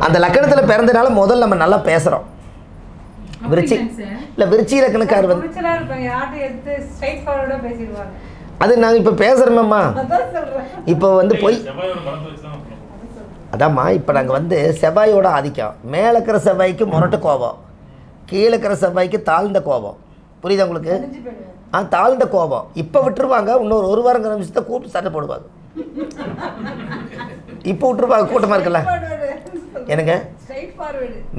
அந்த லக்கணத்தில் பிறந்தனால முதல்ல நம்ம நல்லா பேசுகிறோம். விருச்சி இல்லை, விருச்சி லக்கணக்கார் வந்து அது நாங்கள் இப்போ பேசுகிறோமேம்மா. இப்போ வந்து போய் அதாம்மா, இப்போ நாங்கள் வந்து செவ்வாயோட ஆதிக்கம். மேலே இருக்கிற செவ்வாய்க்கு முரட்டு கோபம், கீழே இருக்கிற செவ்வாய்க்கு தாழ்ந்த கோபம். புரியுதா உங்களுக்கு? தாழ்ந்த கோபம். இப்போ விட்டுருவாங்க, இன்னொரு ஒரு வாரம் நிமிஷத்தை கூப்பிட்டு சண்டை போடுவாங்க. இப்போ விட்டுருவாங்க, கூட்டமாக இருக்குல்ல. எனக்கு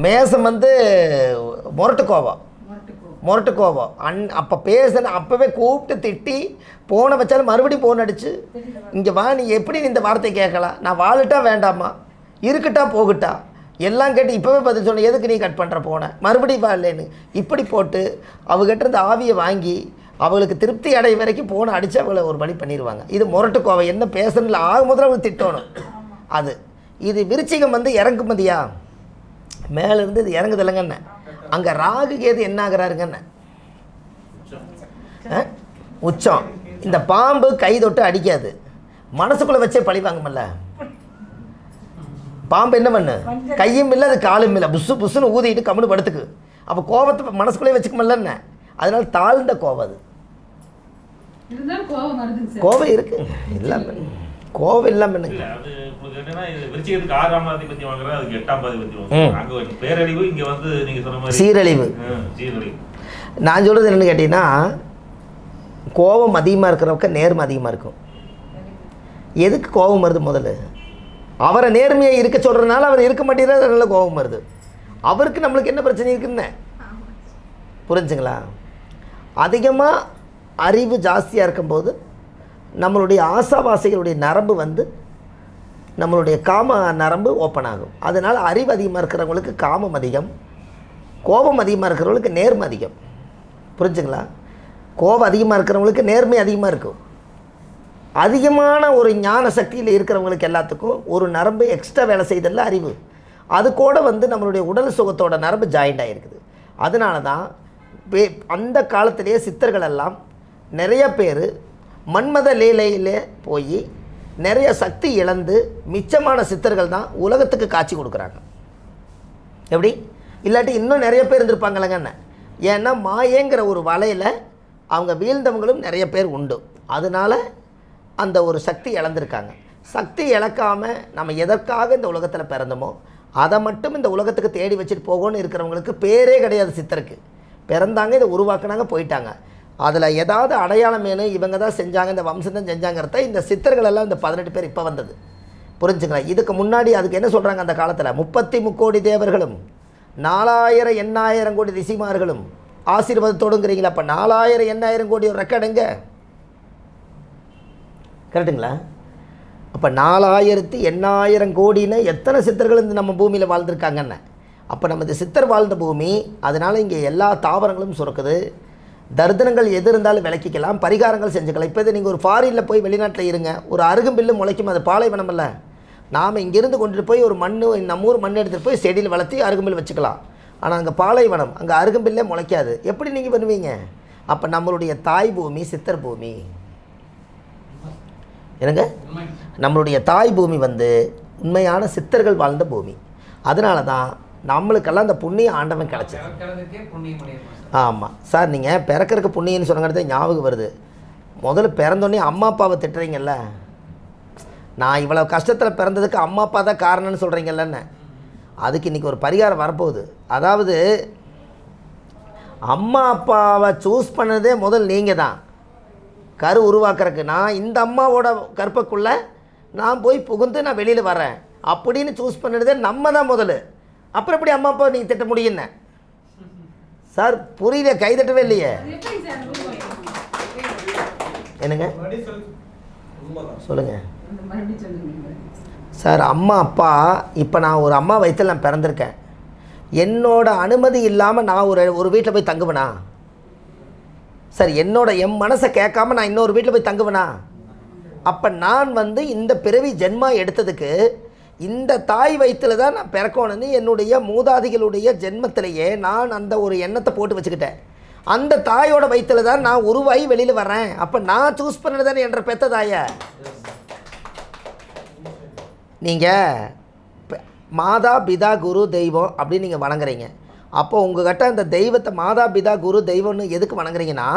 மேசம் வந்து முரட்டு கோபம், முரட்டு கோபம். அப்போ பேசின அப்போவே கூப்பிட்டு திட்டி போனை வச்சாலும் மறுபடியும் போன் அடிச்சு, இங்கே வா, நீ எப்படி இந்த வார்த்தை கேட்கலாம், நான் வாழட்டா வேண்டாமா, இருக்கட்டா போகட்டா, எல்லாம் கேட்டு இப்போவே பதில் சொன்ன, எதுக்கு நீ கட் பண்ணுற போன, மறுபடியும் வா இல்லைன்னு இப்படி போட்டு அவங்ககிட்ட இருந்து ஆவியை வாங்கி அவங்களுக்கு திருப்தி அடைய வரைக்கும் போனை அடித்து அவங்கள ஒரு வழி பண்ணிடுவாங்க. இது முரட்டு கோவை. என்ன பேசுறதுல ஆக முதல்ல அவங்க திட்டணும். அது இது விருச்சிகம் வந்து இறங்குமதியா, மேலேருந்து இது இறங்குதில்லைங்கண்ண. அங்கே ராகு கேது என்ன ஆகிறாருங்கண்ண, உச்சம். இந்த பாம்பு கை தொட்டு அடிக்காது, மனசுக்குள்ளே வச்சே பழி வாங்குமல்ல. பாம்பு என்ன பண்ணு, கையும் இல்லை அது காலும் இல்லை, புசு புசுன்னு ஊதிட்டு கம்முன்னு படுத்துக்கு. அப்போ கோபத்தை மனசுக்குள்ளே வச்சுக்கமல்லன்னு. அதனால தாழ்ந்த கோபம். அது கோபம் இருக்கு இல்லாம, கோபம் இல்லாம சீரழிவு. நான் சொல்றது என்னன்னு கேட்டீங்கன்னா, கோபம் அதிகமாக இருக்கிறவங்க நேர்மை அதிகமாக இருக்கும். எதுக்கு கோபம் வருது? முதல்ல அவரை நேர்மையாக இருக்க சொல்கிறதுனால அவர் இருக்க மாட்டேங்கிறார், அதனால கோபம் வருது. அவருக்கு நம்மளுக்கு என்ன பிரச்சனை இருக்குன்னு புரிஞ்சுங்களா? அதிகமாக அறிவு ஜாஸ்தியாக இருக்கும்போது நம்மளுடைய ஆசாவாசிகளுடைய நரம்பு வந்து நம்மளுடைய காம நரம்பு ஓப்பன் ஆகும். அதனால் அறிவு அதிகமாக இருக்கிறவங்களுக்கு காமம் அதிகம், கோபம் அதிகமாக இருக்கிறவங்களுக்கு நேர்மை அதிகம். புரிஞ்சுங்களா? கோபம் அதிகமாக இருக்கிறவங்களுக்கு நேர்மை அதிகமாக இருக்கும். அதிகமான ஒரு ஞான சக்தியில் இருக்கிறவங்களுக்கு எல்லாத்துக்கும் ஒரு நரம்பு எக்ஸ்ட்ரா வேலை செய்ததில்ல, அறிவு. அது கூட வந்து நம்மளுடைய உடல் சுகத்தோட நரம்பு ஜாயிண்ட் ஆகிருக்குது. அதனால தான் அந்த காலத்திலேயே சித்தர்கள் எல்லாம் நிறைய பேர் மன்மத லீலையிலே போய் நிறைய சக்தி இழந்து மிச்சமான சித்தர்கள் தான் உலகத்துக்கு காட்சி கொடுக்குறாங்க. எப்படி? இல்லாட்டி இன்னும் நிறைய பேர் இருந்திருப்பாங்களேங்கண்ணே. ஏன்னா மாயேங்கிற ஒரு வலையில் அவங்க வீழ்ந்தவங்களும் நிறைய பேர் உண்டு. அதனால் அந்த ஒரு சக்தி இழந்திருக்காங்க. சக்தி இழக்காமல் நம்ம எதற்காக இந்த உலகத்தில் பிறந்தோமோ அதை மட்டும் இந்த உலகத்துக்கு தேடி வச்சுட்டு போகணும்னு இருக்கிறவங்களுக்கு பேரே கிடையாது. சித்தருக்கு பிறந்தாங்க, இதை உருவாக்குனாங்க, போயிட்டாங்க. அதில் ஏதாவது அடையாளம் வேணும், இவங்க தான் செஞ்சாங்க, இந்த வம்சம் தான் செஞ்சாங்கிறத இந்த சித்தர்கள் எல்லாம் இந்த 18 பேர் இப்போ வந்தது. புரிஞ்சுக்கலாம்? இதுக்கு முன்னாடி அதுக்கு என்ன சொல்கிறாங்க? அந்த காலத்தில் 33 கோடி தேவர்களும் 4000 8000 கோடி ரிஷிமார்களும் ஆசீர்வாதத்தோடுங்கிறீங்களா? அப்போ 4000 8000 கோடி ஒரு ரெக்கார்டு எங்க? கரெக்டுங்களா? அப்போ 4000 8000 கோடின்னு எத்தனை சித்தர்கள் இந்த நம்ம பூமியில் வாழ்ந்துருக்காங்கன்னு. அப்போ நம்ம இந்த சித்தர் வாழ்ந்த பூமி. அதனால் இங்கே எல்லா தாவரங்களும் சுரக்குது. தர்தனங்கள் எது இருந்தாலும் விளக்கிக்கலாம், பரிகாரங்கள் செஞ்சுக்கலாம். இப்போ நீங்கள் ஒரு ஃபாரினில் போய் வெளிநாட்டில் இருங்க, ஒரு அருகம்பில்லு முளைக்கும், அது பாலைவனம் இல்லை. நாம் இங்கேருந்து கொண்டுட்டு போய் ஒரு மண், நம்ம ஊர் மண் எடுத்துகிட்டு போய் செடியில் வளர்த்தி அருகம்பில் வச்சுக்கலாம். ஆனால் அங்கே பாலைவனம், அங்கே அருகம்பில்லே முளைக்காது. எப்படி நீங்கள் பண்ணுவீங்க? அப்போ நம்மளுடைய தாய் பூமி சித்தர் பூமி. என்னங்க? நம்மளுடைய தாய் பூமி வந்து உண்மையான சித்தர்கள் வாழ்ந்த பூமி. அதனால தான் நம்மளுக்கெல்லாம் அந்த புண்ணிய ஆண்டவன் கிடச்சி. ஆமாம் சார், நீங்கள் பிறக்கிறதுக்கு புண்ணியன்னு சொன்னங்கிறது ஞாபகம் வருது. முதல்ல பிறந்தோடனே அம்மா அப்பாவை திட்டுறீங்கல்ல. நான் இவ்வளோ கஷ்டத்தில் பிறந்ததுக்கு அம்மா அப்பா தான் காரணம்னு சொல்கிறீங்கல்லன்னு. அதுக்கு இன்றைக்கி ஒரு பரிகாரம் வரப்போகுது. அதாவது அம்மா அப்பாவை சூஸ் பண்ணதே முதல் நீங்கள் தான். கரு உருவாக்குறதுக்கு நான் இந்த அம்மாவோட கற்பக்குள்ளே நான் போய் புகுந்து நான் வெளியில் வரேன் அப்படின்னு சூஸ் பண்ணுறதே நம்ம தான் முதல்ல. அப்புறம் எப்படி அம்மா அப்பா நீங்கள் திட்ட முடியும்னு சார்? புரியல, கை தட்டவே இல்லையே. என்னங்க சொல்லுங்கள் சார்? அம்மா அப்பா, இப்போ நான் ஒரு அம்மா வயிற்றில் நான் பிறந்திருக்கேன். என்னோட அனுமதி இல்லாமல் நான் ஒரு வீட்டில் போய் தங்குவேனா சார்? என் மனசை கேட்காம நான் இன்னொரு வீட்டில் போய் தங்குவேனா? அப்போ நான் வந்து இந்த பிறவி ஜென்மா எடுத்ததுக்கு இந்த தாய் வயிற்றில் தான் நான் பிறக்கணும்னு என்னுடைய மூதாதிகளுடைய ஜென்மத்திலேயே நான் அந்த ஒரு எண்ணத்தை போட்டு வச்சுக்கிட்டேன். அந்த தாயோட வயிற்றில் தான் நான் உருவாகி வெளியில் வர்றேன். அப்போ நான் சூஸ் பண்ணது தானே என்ற பெத்த தாயை. நீங்கள் மாதா பிதா குரு தெய்வம் அப்படின்னு நீங்கள் வணங்குறீங்க. அப்போ உங்கள்கிட்ட இந்த தெய்வத்தை மாதா பிதா குரு தெய்வம்னு எதுக்கு வணங்குறீங்கன்னா,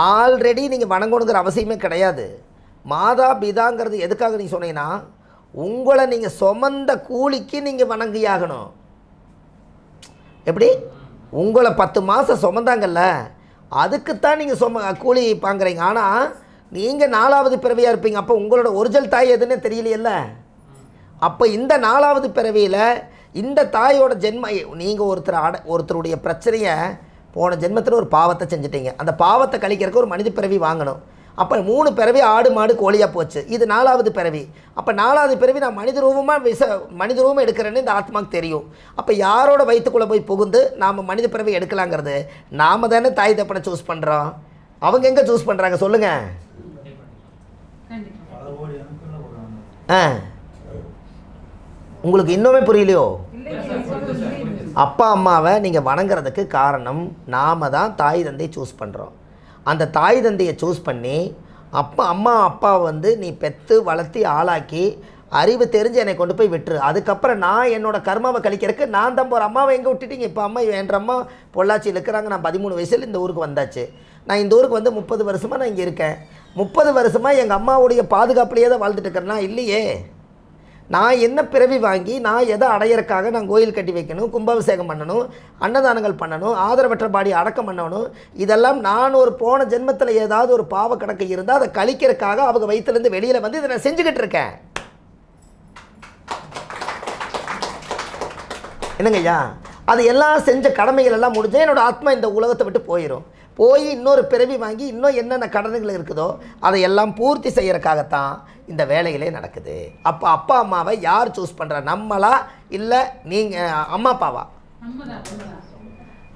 ஆல்ரெடி நீங்கள் வணங்கணுங்கிற அவசியமே கிடையாது. மாதா பிதாங்கிறது எதுக்காக நீங்கள் சொன்னீங்கன்னா, உங்களை நீங்கள் சுமந்த கூலிக்கு நீங்கள் வணங்கியாகணும். எப்படி உங்களை 10 மாதம் சுமந்தாங்கல்ல, அதுக்குத்தான் நீங்கள் கூலி வாங்குறீங்க. ஆனால் நீங்கள் 4வது பிறவியாக இருப்பீங்க. அப்போ உங்களோட ஒரிஜினல் தாய் எதுன்னு தெரியலையல்ல. அப்போ இந்த 4வது பிறவியில் இந்த தாயோட ஜென்ம நீங்கள் ஒருத்தருடைய பிரச்சனையை போன ஜென்மத்தில் ஒரு பாவத்தை செஞ்சிட்டீங்க. அந்த பாவத்தை கழிக்கிறதுக்கு ஒரு மனித பிறவி வாங்கணும். அப்போ 3 பிறவி ஆடு மாடு கோழியாக போச்சு. இது 4வது பிறவி. அப்போ 4வது பிறவி நான் மனித ரூபமாக எடுக்கிறேன்னு இந்த ஆத்மாவுக்கு தெரியும். அப்போ யாரோட வயிற்றுக்குள்ளே போய் புகுந்து நாம் மனித பிறவி எடுக்கலாங்கிறது நாம் தானே தாய் தப்பனை சூஸ் பண்ணுறோம். அவங்க எங்கே சூஸ் பண்ணுறாங்க சொல்லுங்கள்? உங்களுக்கு இன்னுமே புரியலையோ? அப்பா அம்மாவை நீங்கள் வணங்குறதுக்கு காரணம் நாம் தான் தாய் தந்தையை சூஸ் பண்ணுறோம். அந்த தாய் தந்தையை சூஸ் பண்ணி அம்மா அப்பாவை வந்து நீ பெற்று வளர்த்தி ஆளாக்கி அறிவு தெரிஞ்சு என்னை கொண்டு போய் விட்டுரு. அதுக்கப்புறம் நான் என்னோடய கர்மாவை கழிக்கிறதுக்கு நான் தான் போகிற. அம்மாவை எங்கே விட்டுட்டீங்க? இப்போ என்ற அம்மா பொள்ளாச்சியில் இருக்கிறாங்க. நான் 13 வயசில் இந்த ஊருக்கு வந்தாச்சு. நான் இந்த ஊருக்கு வந்து 30 வருஷமாக நான் இங்கே இருக்கேன். 30 வருஷமாக எங்கள் அம்மாவுடைய பாதுகாப்புலேயே தான் வாழ்ந்துட்டு இருக்கிறேன்னா இல்லையே. நான் என்ன பிறவி வாங்கி நான் எதை அடையிறக்காக நான் கோயில் கட்டி வைக்கணும், கும்பாபிஷேகம் பண்ணணும், அன்னதானங்கள் பண்ணணும், ஆதரவற்ற பாடி அடக்கம் பண்ணணும். இதெல்லாம் நான் ஒரு போன ஜென்மத்தில் ஏதாவது ஒரு பாவ கணக்கு இருந்தால் அதை கழிக்கிறதுக்காக அவங்க வயிற்றுலேருந்து வெளியில் வந்து இதை நான் செஞ்சுக்கிட்டு இருக்கேன். என்னங்கய்யா? அது எல்லாம் செஞ்ச கடமைகள் எல்லாம் முடிஞ்சு என்னோடய ஆத்மா இந்த உலகத்தை விட்டு போயிடும். போய் இன்னொரு பிறவி வாங்கி இன்னும் என்னென்ன கடன்கள் இருக்குதோ அதையெல்லாம் பூர்த்தி செய்யறதுக்காகத்தான் இந்த வேலைகளே நடக்குது. அப்போ அப்பா அம்மாவை யார் சூஸ் பண்ணுறா? நம்மளா இல்லை நீங்கள் அம்மா அப்பாவா?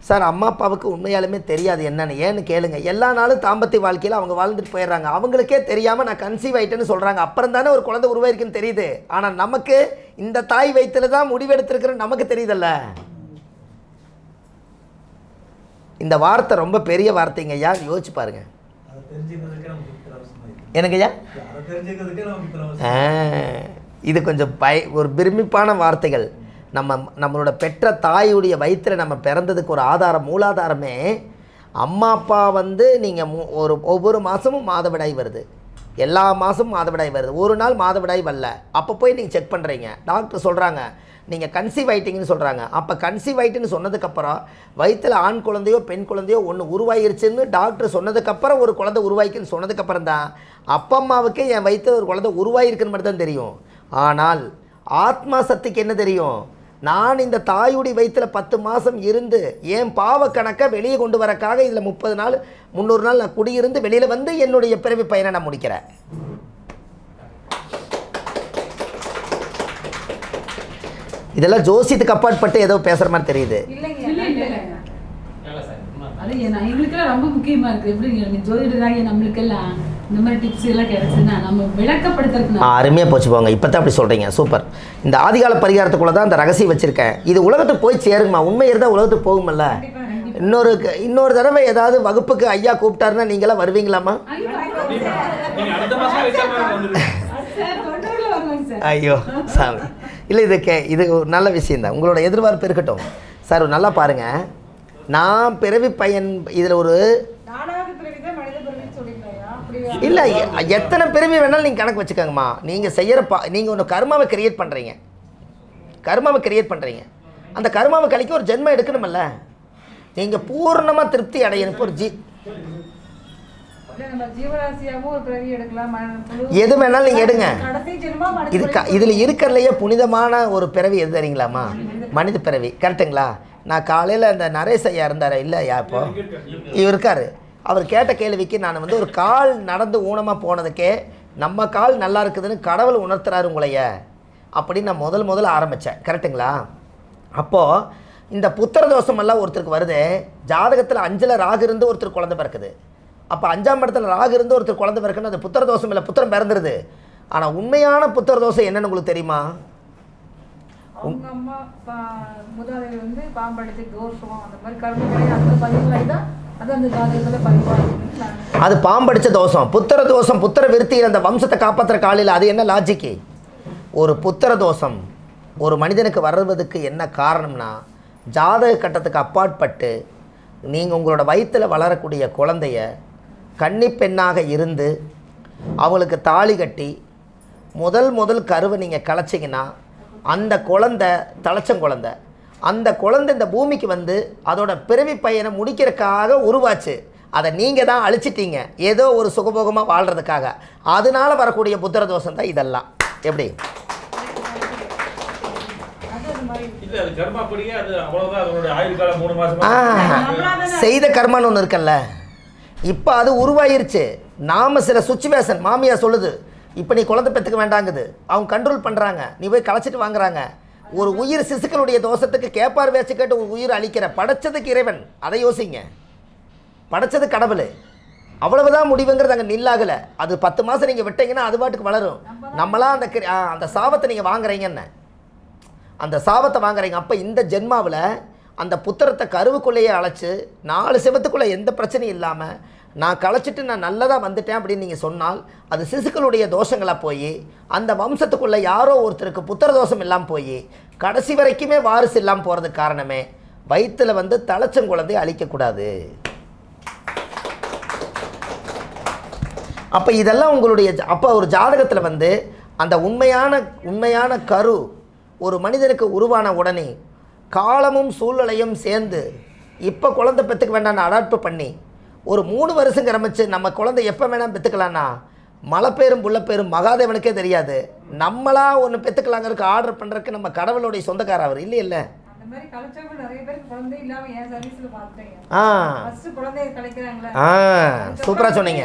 சார் அம்மா அப்பாவுக்கு உண்மையாலுமே தெரியாது என்னென்னு. ஏன்னு கேளுங்க. எல்லா நாளும் தாம்பத்திய வாழ்க்கையில் அவங்க வாழ்ந்துட்டு போயிடுறாங்க. அவங்களுக்கே தெரியாமல் நான் கன்சீவ் ஆகிட்டேன்னு சொல்கிறாங்க. அப்புறம் தானே ஒரு குழந்தை உருவாயிருக்குன்னு தெரியுது. ஆனால் நமக்கு இந்த தாய் வயிற்றில் தான் முடிவெடுத்திருக்கிறேன்னு நமக்கு தெரியுதல்ல. இந்த வார்த்தை ரொம்ப பெரிய வார்த்தைங்க ஐயா, யோசிச்சு பாருங்க. எனக்குய்யா இது கொஞ்சம் ஒரு பிரமிப்பான வார்த்தைகள். நம்மளோட பெற்ற தாயுடைய வயிற்றில் நம்ம பிறந்ததுக்கு ஒரு மூலாதாரமே அம்மா அப்பா வந்து நீங்கள் ஒவ்வொரு மாதமும் மாதவிடாய் வருது. எல்லா மாதமும் மாதவிடாய் வருது. ஒரு நாள் மாதவிடாய் வரல. அப்போ போய் நீங்கள் செக் பண்ணுறீங்க. டாக்டர் சொல்கிறாங்க நீங்கள் கன்சீவ் ஆகிட்டீங்கன்னு சொல்கிறாங்க. அப்போ கன்சீவ் ஆகிட்டுன்னு சொன்னதுக்கப்புறம் வயிற்றில் ஆண் குழந்தையோ பெண் குழந்தையோ ஒன்று உருவாயிருச்சுன்னு டாக்டர் சொன்னதுக்கப்புறம் ஒரு குழந்தை உருவாயிருக்குன்னு சொன்னதுக்கப்புறம் தான் அப்பா அம்மாவுக்கே என் வயிற்றில் ஒரு குழந்தை உருவாயிருக்குன்னு மட்டும் தான் தெரியும். ஆனால் ஆத்மா சக்திக்கு என்ன தெரியும்? நான் இந்த தாயுடைய வயிற்றில் 10 மாதம் இருந்து என் பாவ கணக்கை வெளியே கொண்டு வரக்காக இதில் 30 நாள் 300 நாள் நான் குடியிருந்து வெளியில் வந்து என்னுடைய பிறவி பயனை நான் முடிக்கிறேன். இதெல்லாம் ஜோசியத்துக்கு அப்பாற்பட்டு ஏதோ பேசுகிற மாதிரி தெரியுது. அது எங்களுக்கெல்லாம் ரொம்ப முக்கியமாக இருக்குது. எப்படி ஜோதிடராக நம்மளுக்கெல்லாம் இந்த மாதிரி டிப்ஸ் எல்லாம் கிடைச்சுன்னா நம்ம விளக்கப்படுத்துறதுக்கு அருமையாக போச்சு போங்க. இப்போ தான் அப்படி சொல்கிறீங்க. சூப்பர். இந்த ஆதிகால பரிகாரத்துக்குள்ளே தான் அந்த ரகசியம் வச்சுருக்கேன். இது உலகத்துக்கு போய் சேருங்கம்மா. உண்மை இருந்தால் உலகத்துக்கு போகுமல்ல. இன்னொரு தடவை ஏதாவது வகுப்புக்கு ஐயா கூப்பிட்டாருன்னா நீங்களாம் வருவீங்களாம்மா? ஐயோ சாமி. இல்லை இது ஒரு நல்ல விஷயந்தான். உங்களோட எதிர்பார்ப்பு இருக்கட்டும் சார். நல்லா பாருங்கள். நான் பிறவி பயன் இதில் ஒரு இல்லை எத்தனை பிறவி வேணாலும் நீங்கள் கணக்கு வச்சுக்கோங்கம்மா. நீங்கள் செய்கிற நீங்கள் ஒன்று கர்மாவை கிரியேட் பண்ணுறீங்க. அந்த கர்மாவை கழிக்க ஒரு ஜென்மம் எடுக்கணுமல்ல. நீங்கள் பூர்ணமாக திருப்தி அடையணும். இப்போ ஒரு எது வேணாலும் நீங்கள் எடுங்க. இதில் இருக்கிறதுலையே புனிதமான ஒரு பிறவி எது தெரியுங்களாம்மா? மனித பிறவி. கரெக்டுங்களா? நான் காலையில் அந்த நரேஷ் ஐயா இருந்தார் இல்லையா? இப்போ இவர் இருக்கார். அவர் கேட்ட கேள்விக்கு நான் வந்து ஒரு கால் நடந்து ஊனமாக போனதுக்கே நம்ம கால் நல்லா இருக்குதுன்னு கடவுள் உணர்த்துறாரு உங்களைய அப்படின்னு நான் முதல்ல ஆரம்பித்தேன். கரெக்டுங்களா? அப்போது இந்த புத்திர தோஷமெல்லாம் ஒருத்தருக்கு வருது. ஜாதகத்தில் 5ல் ராகு இருந்து ஒருத்தர் குழந்தை பிறக்குது. அப்போ 5ஆம் இடத்துல ராகு இருந்து ஒருத்தர் குழந்தை பிறக்குன்னு அது புத்திர தோஷம் இல்லை, புத்திரம் பிறந்துருது. ஆனால் உண்மையான புத்திர தோஷம் என்னன்னு உங்களுக்கு தெரியுமா? அது பாம்படிச்ச தோஷம். புத்திர தோஷம் புத்திர விருத்தியில் அந்த வம்சத்தை காப்பாற்றுற காலையில் அது என்ன லாஜிக்கு? ஒரு புத்திர தோஷம் ஒரு மனிதனுக்கு வர்றதுக்கு என்ன காரணம்னா, ஜாதக கட்டத்துக்கு அப்பாற்பட்டு நீங்கள் உங்களோட வயிற்றில் வளரக்கூடிய குழந்தைய கன்னிப்பெண்ணாக இருந்து அவங்களுக்கு தாலி கட்டி முதல் கருவை நீங்கள் கலைச்சிங்கன்னா அந்த குழந்தை தலைச்சங்குழந்தை, அந்த குழந்தை இந்த பூமிக்கு வந்து அதோட பிறவி பையனை முடிக்கிறதுக்காக உருவாச்சு. அதை நீங்கள் தான் அழிச்சிட்டீங்க ஏதோ ஒரு சுகபோகமாக வாழ்கிறதுக்காக. அதனால் வரக்கூடிய புத்திர தோஷம் தான் இதெல்லாம். எப்படி செய்த கர்மான்னு ஒன்று இருக்குல்ல, இப்போ அது உருவாயிருச்சு. நாம் சில சுச்சுவேஷன் மாமியா சொல்லுது, இப்போ நீ குழந்தை பெற்றுக்க வேண்டாங்குது, அவங்க கண்ட்ரோல் பண்ணுறாங்க, நீ போய் களைச்சிட்டு வாங்குறாங்க. ஒரு உயிர் சிசுக்களுடைய தோஷத்துக்கு கேப்பார் வேச்சு கேட்டு ஒரு உயிர் அழிக்கிற படைச்சதுக்கு இறைவன். அதை யோசிங்க, படைச்சது கடவுள், அவ்வளவுதான் முடிவுங்கிறது அங்கே நில்லாகலை. அது 10 மாதம் நீங்கள் விட்டீங்கன்னா அது பாட்டுக்கு வளரும். நம்மளாம் அந்த சாபத்தை நீங்கள் வாங்குறீங்கன்னு, அந்த சாபத்தை வாங்குறீங்க. அப்போ இந்த ஜென்மாவில் அந்த புத்திரத்தை கருவுக்குள்ளேயே அழைச்சி 4 செவத்துக்குள்ளே எந்த பிரச்சனையும் இல்லாமல் நான் களைச்சிட்டு நான் நல்லதாக வந்துட்டேன் அப்படின்னு நீங்கள் சொன்னால் அது சிசுக்களுடைய தோஷங்களாக போய் அந்த வம்சத்துக்குள்ளே யாரோ ஒருத்தருக்கு புத்திர தோஷம் இல்லாமல் போய் கடைசி வரைக்குமே வாரிசு இல்லாமல் போகிறதுக்கு காரணமே வயிற்றில் வந்து தலைச்சங்குழந்தை அழிக்கக்கூடாது. அப்போ இதெல்லாம் உங்களுடைய அப்போ ஒரு ஜாதகத்தில் வந்து அந்த உண்மையான கரு ஒரு மனிதனுக்கு உருவான உடனே காலமும் சூழ்நிலையும் சேர்ந்து இப்போ குழந்தை பெற்றுக்க வேண்டாம்னு அடாப்ட் பண்ணி ஒரு 3 வருஷம் கிரமிச்சு நம்ம குழந்தை எப்போ வேணால் பெற்றுக்கலான்னா மழை பேரும் புள்ள பேரும் மகாதேவனுக்கே தெரியாது. நம்மளா ஒன்று பெற்றுக்கலாங்கிறதுக்கு ஆர்டர் பண்ணுறதுக்கு நம்ம கடவுளுடைய சொந்தக்கார அவர் இல்லை இல்லை. சூப்பரா சொன்னீங்க.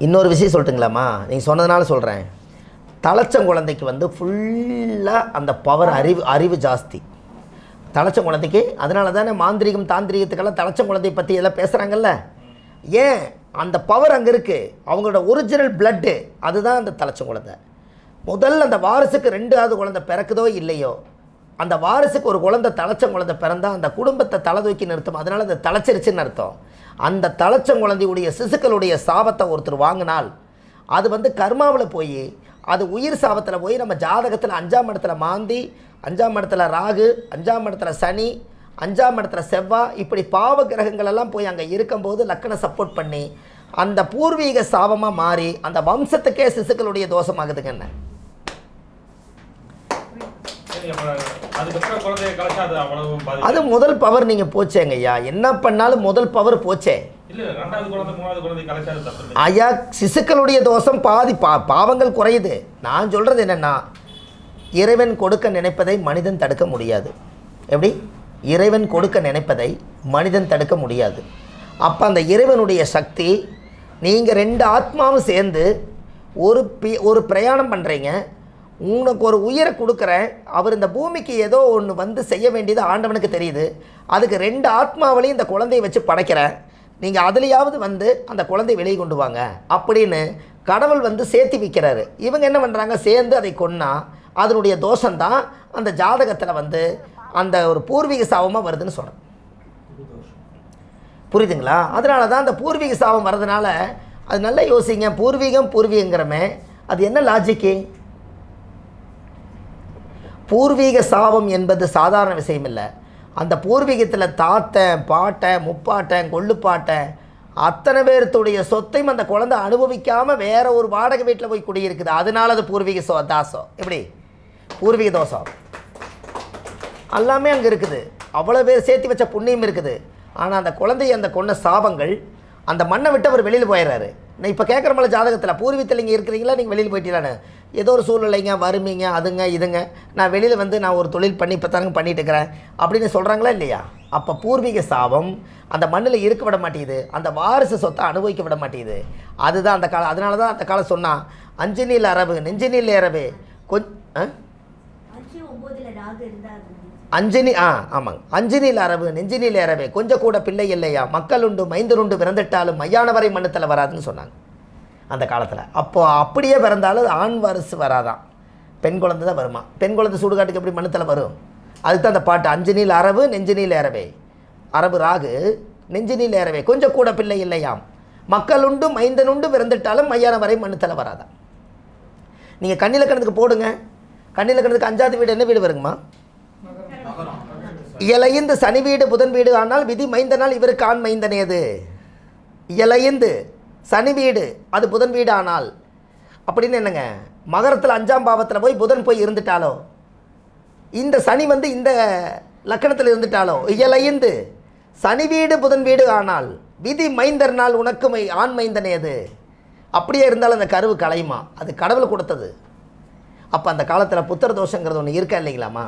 இன்னொரு விஷயம் சொல்லட்டுங்களாம்மா, நீங்கள் சொன்னதுனால சொல்கிறேன். தலைச்சங்குழந்தைக்கு வந்து ஃபுல்லாக அந்த பவர் அறிவு ஜாஸ்தி தலைச்சங்குழந்தைக்கு. அதனால தானே மாந்திரிகம் தாந்திரிகத்துக்கெல்லாம் தலைச்சங்குழந்தை பற்றி எல்லாம் பேசுகிறாங்கல்ல. ஏன் அந்த பவர் அங்கே இருக்குது, அவங்களோட ஒரிஜினல் பிளட்டு அதுதான் அந்த தலைச்சங்குழந்தை. முதல்ல அந்த வாரிசுக்கு 2வது குழந்தை பிறக்குதோ இல்லையோ, அந்த வாரிசுக்கு ஒரு குழந்தை தலைச்சங்குழந்தை பிறந்தால் அந்த குடும்பத்தை தலை தூக்கி நிறுத்தும். அதனால் அது தலைச்சிருச்சுன்னு அர்த்தம். அந்த தலைச்சங்குழந்தையுடைய சிசுக்களுடைய சாபத்தை ஒருத்தர் வாங்கினால் அது வந்து கர்மாவில் போய் அது உயிர் சாபத்தில் போய் நம்ம ஜாதகத்தில் 5ஆம் இடத்துல மாந்தி, 5ஆம் இடத்துல ராகு, 5ஆம் இடத்துல சனி, 5ஆம் இடத்துல செவ்வாய், இப்படி பாவ கிரகங்கள் எல்லாம் போய் அங்கே இருக்கும்போது லக்கணம் சப்போர்ட் பண்ணி அந்த பூர்வீக சாபமாக மாறி அந்த வம்சத்துக்கே சிசுக்களுடைய தோஷமாகுதுங்க. என்ன அது முதல் பவர் நீங்கள் போச்சேங்க ஐயா, என்ன பண்ணாலும் முதல் பவர் போச்சே ஐயா. சிசுக்களுடைய தோஷம் பாதி பாவங்கள் குறையுது. நான் சொல்கிறது என்னென்னா, இறைவன் கொடுக்க நினைப்பதை மனிதன் தடுக்க முடியாது. எப்படி இறைவன் கொடுக்க நினைப்பதை மனிதன் தடுக்க முடியாது. அப்போ அந்த இறைவனுடைய சக்தி, நீங்கள் 2 ஆத்மாவும் சேர்ந்து ஒரு பிரயாணம் பண்ணுறீங்க. உனக்கு ஒரு உயிரை கொடுக்குறேன், அவர் இந்த பூமிக்கு ஏதோ ஒன்று வந்து செய்ய வேண்டியது ஆண்டவனுக்கு தெரியுது. அதுக்கு 2 ஆத்மாவிலையும் இந்த குழந்தையை வச்சு படைக்கிறேன், நீங்கள் அதுலேயாவது வந்து அந்த குழந்தையை வெளியே கொண்டு வாங்க அப்படின்னு கடவுள் வந்து சேர்த்து வைக்கிறாரு. இவங்க என்ன பண்ணுறாங்க, சேர்ந்து அதை கொன்னா அதனுடைய தோஷம்தான் அந்த ஜாதகத்தில் வந்து அந்த ஒரு பூர்வீக சாபமாக வருதுன்னு சொல்கிறேன். புரியுதுங்களா? அதனால தான் அந்த பூர்வீக சாபம் வர்றதுனால அது நல்லா யோசிங்க. பூர்வீகங்கிறமே அது என்ன லாஜிக்கு? பூர்வீக சாபம் என்பது சாதாரண விஷயம் இல்லை. அந்த பூர்வீகத்தில் தாத்தன், பாட்டன், முப்பாட்டன், கொள்ளுப்பாட்டன் அத்தனை பேர்த்துடைய சொத்தையும் அந்த குழந்தை அனுபவிக்காமல் வேற ஒரு வாடகை வீட்டில் போய் குடியிருக்குது. அதனால அது பூர்வீக தாசம். எப்படி பூர்வீக தோஷம் எல்லாமே அங்கே இருக்குது. அவ்வளோ பேர் சேர்த்து வச்ச புண்ணியம் இருக்குது. ஆனால் அந்த குழந்தைய அந்த கொண்ட சாபங்கள் அந்த மண்ணை விட்டு அவர் வெளியில் போயிடுறாரு. நான் இப்போ கேட்குற மாதிரி ஜாதகத்தில் பூர்வீகத்தில் நீங்கள் இருக்கிறீங்களா, நீங்கள் வெளியில் போயிட்டீங்களான்னு ஏதோ ஒரு சூழ்நிலைங்க வருவீங்க, அதுங்க இதுங்க, நான் வெளியில் வந்து நான் ஒரு தொழில் பண்ணி இப்போ தாங்க பண்ணிட்டு இருக்கிறேன் அப்படின்னு சொல்கிறாங்களா இல்லையா? அப்போ பூர்வீக சாபம் அந்த மண்ணில் இருக்க விட மாட்டேங்குது, அந்த வாரிசு சொத்தை அனுபவிக்க விட மாட்டேங்குது. அதுதான் அந்த காலம். அதனால தான் அந்த காலம் சொன்னால் 5 நீல் அரபு நெஞ்சு நீல் ஏறவே ஆமாங்க 5 நீல் அரபு நெஞ்சு நீல் ஏறவே கொஞ்சம் கூட பிள்ளை இல்லையா, மக்கள் உண்டு மைந்தருண்டு பிறந்துட்டாலும் மையான வரை மண்ணுத்தில் வராதுன்னு சொன்னாங்க அந்த காலத்தில். அப்போது அப்படியே பிறந்தாலும் ஆண் வாரிசு வராதான், பெண் குழந்தை தான் வருமா. பெண் குழந்தை சுடுகாட்டுக்கு எப்படி மண்ணுத்தில் வரும்? அதுக்கு தான் அந்த பாட்டு 5 நீல் அரபு நெஞ்சு நீல் ஏறவே, அரபு ராகு நெஞ்சு நீல் ஏறவே கொஞ்சம் கூட பிள்ளை இல்லையாம், மக்கள் உண்டு மைந்தனுண்டு பிறந்துட்டாலும் மையான வரை மண்ணுத்தில் வராதான். நீங்கள் கண்ணிலக்கணத்துக்கு போடுங்க. கண்ணிலக்கணத்துக்கு 5வது வீடு என்ன வீடு வருங்கம்மா? இயலைந்து சனி வீடு புதன் வீடு ஆனால் விதி மைந்தனால் இவருக்கு ஆண் மைந்தனேது. இயலைந்து சனி வீடு அது புதன் வீடு ஆனால் அப்படின்னு என்னங்க, மகரத்தில் 5ஆம் பாவத்தில் போய் புதன் போய் இருந்துட்டாலோ, இந்த சனி வந்து இந்த லக்கணத்தில் இருந்துட்டாலோ, இயலைந்து சனி வீடு புதன் வீடு ஆனால் விதி மைந்தர்னால் உனக்கு ஆண் மைந்தனேது. அப்படியே இருந்தாலும் அந்த கருவு கலையுமா? அது கடவுள் கொடுத்தது. அப்போ அந்த காலத்தில் புத்திர தோஷங்கிறது ஒன்று இருக்கா இல்லைங்களாம்மா?